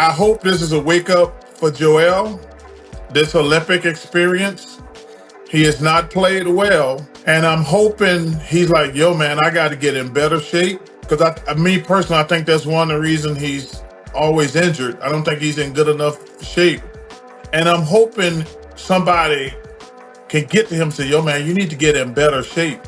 I hope this is a wake up for Joel, this Olympic experience. He has not played well. And I'm hoping he's like, yo, man, I got to get in better shape. Because me personally, I think that's one of the reasons he's always injured. I don't think he's in good enough shape. And I'm hoping somebody can get to him and say, yo, man, you need to get in better shape.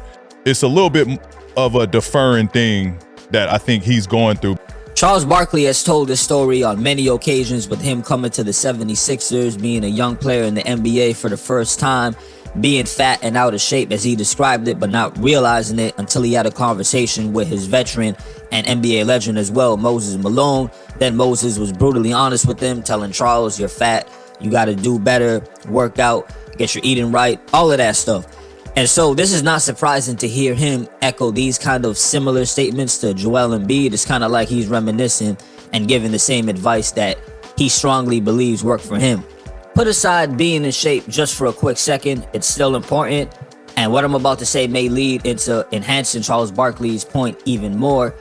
It's a little bit of a deferring thing that I think he's going through. Charles Barkley has told this story on many occasions, with him coming to the 76ers, being a young player in the NBA for the first time, being fat and out of shape as he described it, but not realizing it until he had a conversation with his veteran and NBA legend as well, Moses Malone. Then Moses was brutally honest with him, telling Charles, you're fat, you got to do better, work out, get your eating right, all of that stuff. And so this is not surprising to hear him echo these kind of similar statements to Joel Embiid. It's kind of like he's reminiscing and giving the same advice that he strongly believes worked for him. Put aside being in shape just for a quick second, it's still important. And what I'm about to say may lead into enhancing Charles Barkley's point even more.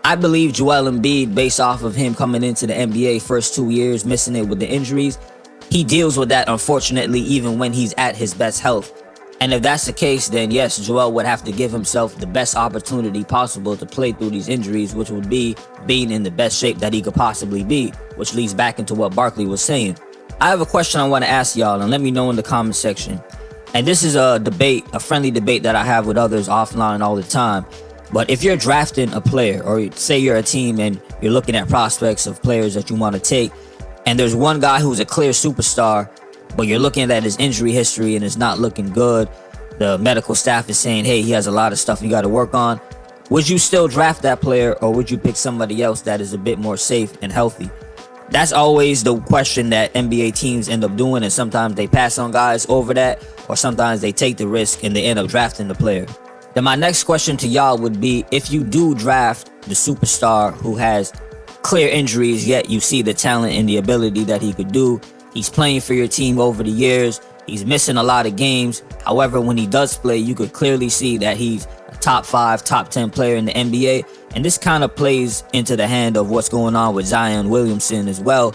I believe Joel Embiid, based off of him coming into the NBA first 2 years, missing it with the injuries, he deals with that, unfortunately, even when he's at his best health. And if that's the case, then yes, Joel would have to give himself the best opportunity possible to play through these injuries, which would be being in the best shape that he could possibly be, which leads back into what Barkley was saying. I have a question I want to ask y'all, and let me know in the comment section. And this is a debate, a friendly debate that I have with others offline all the time. But if you're drafting a player, or say you're a team and you're looking at prospects of players that you want to take, and there's one guy who's a clear superstar, but you're looking at his injury history and it's not looking good, the medical staff is saying, hey, he has a lot of stuff you got to work on, would you still draft that player, or would you pick somebody else that is a bit more safe and healthy? That's always the question that NBA teams end up doing, and sometimes they pass on guys over that, or sometimes they take the risk and they end up drafting the player. Then my next question to y'all would be, if you do draft the superstar who has clear injuries, yet you see the talent and the ability that he could do, he's playing for your team over the years, he's missing a lot of games, however, when he does play, you could clearly see that he's a top 5, top 10 player in the NBA, and this kind of plays into the hand of what's going on with Zion Williamson as well.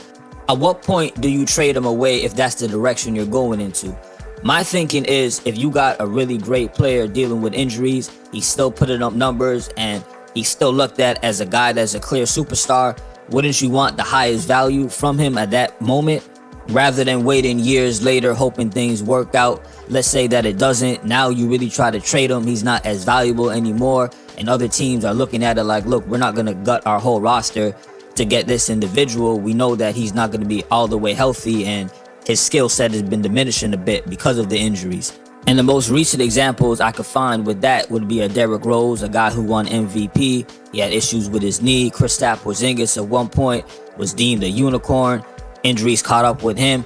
At what point do you trade him away if that's the direction you're going into? My thinking is, if you got a really great player dealing with injuries, he's still putting up numbers, and he's still looked at as a guy that's a clear superstar, wouldn't you want the highest value from him at that moment? Rather than waiting years later hoping things work out. Let's say that it doesn't, now you really try to trade him, he's not as valuable anymore, and other teams are looking at it like, look, we're not going to gut our whole roster to get this individual. We know that he's not going to be all the way healthy, and his skill set has been diminishing a bit because of the injuries. And the most recent examples I could find with that would be a Derrick Rose, a guy who won MVP. He had issues with his knee. Kristaps Porzingis at one point was deemed a unicorn. Injuries caught up with him.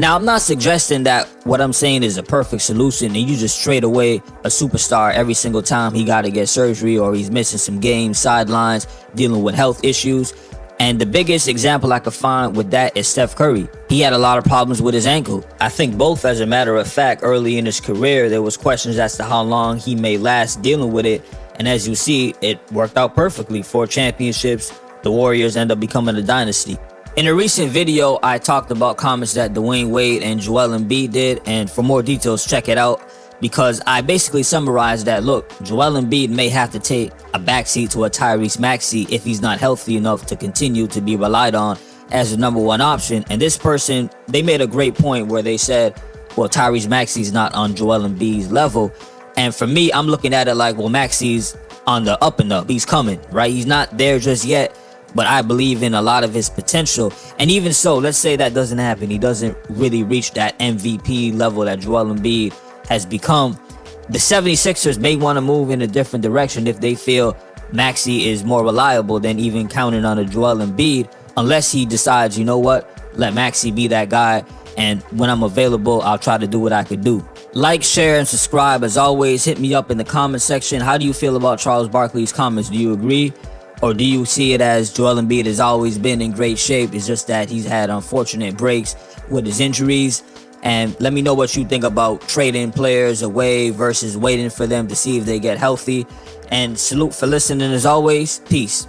Now, I'm not suggesting that what I'm saying is a perfect solution and you just trade away a superstar every single time he got to get surgery or he's missing some games, sidelines, dealing with health issues. And the biggest example I could find with that is Steph Curry. He had a lot of problems with his ankle. I think both, as a matter of fact, early in his career, there was questions as to how long he may last dealing with it. And as you see, it worked out perfectly. 4 championships, the Warriors end up becoming a dynasty. In a recent video, I talked about comments that Dwayne Wade and Joel Embiid did, and for more details, check it out, because I basically summarized that, look, Joel Embiid may have to take a backseat to a Tyrese Maxey if he's not healthy enough to continue to be relied on as the number 1 option. And this person, they made a great point where they said, well, Tyrese Maxey's not on Joel Embiid's level. And for me, I'm looking at it like, well, Maxey's on the up and up. He's coming, right? He's not there just yet, but I believe in a lot of his potential. And even so, let's say that doesn't happen. He doesn't really reach that MVP level that Joel Embiid has become. The 76ers may want to move in a different direction if they feel Maxey is more reliable than even counting on a Joel Embiid, unless he decides, you know what, let Maxey be that guy, and when I'm available, I'll try to do what I could do. Like, share, and subscribe. As always, hit me up in the comment section. How do you feel about Charles Barkley's comments? Do you agree? Or do you see it as Joel Embiid has always been in great shape? It's just that he's had unfortunate breaks with his injuries. And let me know what you think about trading players away versus waiting for them to see if they get healthy. And salute for listening as always. Peace.